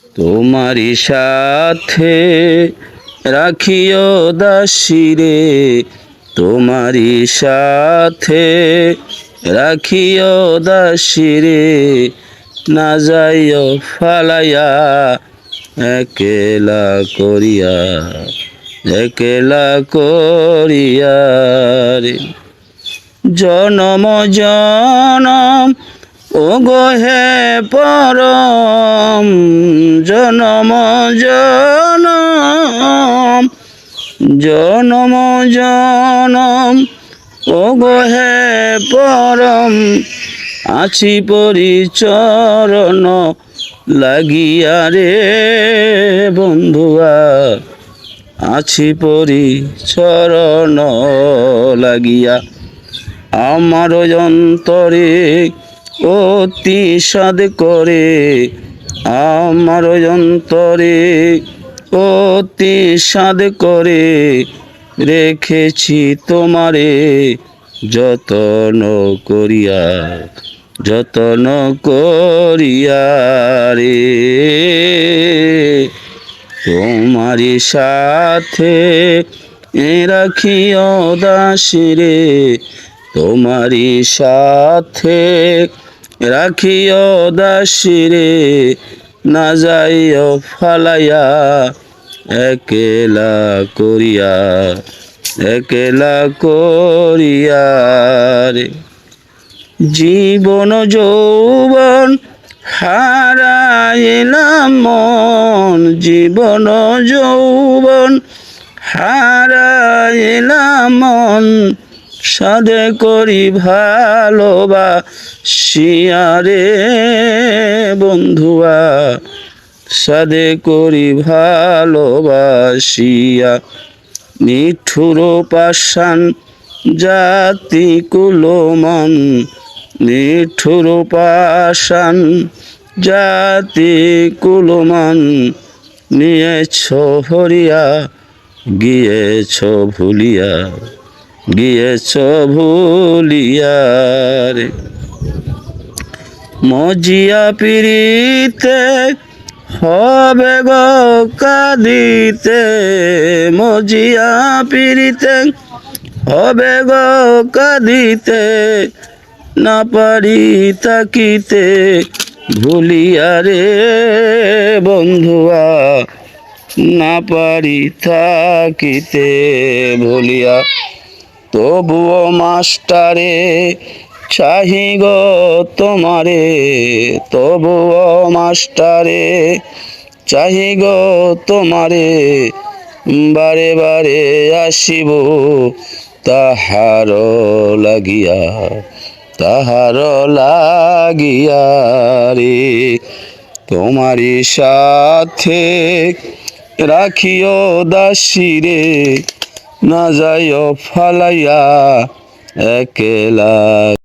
তোমারি সাথে রাখিও দাসীরে, তোমারি সাথে রাখিও দাসীরে, না যাইও ফালাইয়া একলা করিয়া, একলা করিয়া রে। জনম জনম ও গোহে পরম, জনম জনম, জনম জনম ও গোহে পরম, আছি পরিচরণ লাগিয়া রে বন্ধুয়া, আছি পরিচরণ লাগিয়া। আমার অন্তরে অতি সাধ করে, আমার অন্তরে অতি সাধ করে, রেখেছি তোমারে যতন করিয়া, যতন করিয়া রে। তোমারি সাথে রাখিও দাসীরে, তোমারি সাথে রাখিও দাসীরে, না যাইও ফালাইয়া একলা করিয়া, একলা করিয়া রে। জীবন যৌবন হারাইলাম মন, জীবন যৌবন হারাইলাম মন, সাধে করি ভালোবাসিয়া রে বন্ধুয়া, সাধে করি ভালোবাসিয়া। নিঠুর পাষাণ জাতি কুলমান, নিঠুর পাষাণ জাতি কুলমান, নিয়েছ হরিয়া গিয়েছ ভুলিয়া, গিয়েছ ভুলিয়া রে। মজিয়া পিরিতে হবে গো কাঁদিতে, মজিয়া পিরিতে হবে গো কাঁদিতে, না পারি তাকিতে ভুলিয়া রে বন্ধুয়া, না পারি থাকিতে ভুলিয়া। তবুও মাস্টারে চাহি গো তোমারে, তবুও মাস্টারে চাহি গো তোমারে, বারে বারে আসিব তাহার লাগিয়া, তাহার লাগিয়া রে। তোমারি সাথে রাখিও দাসীরে, না যাইও ফালাইয়া একলা।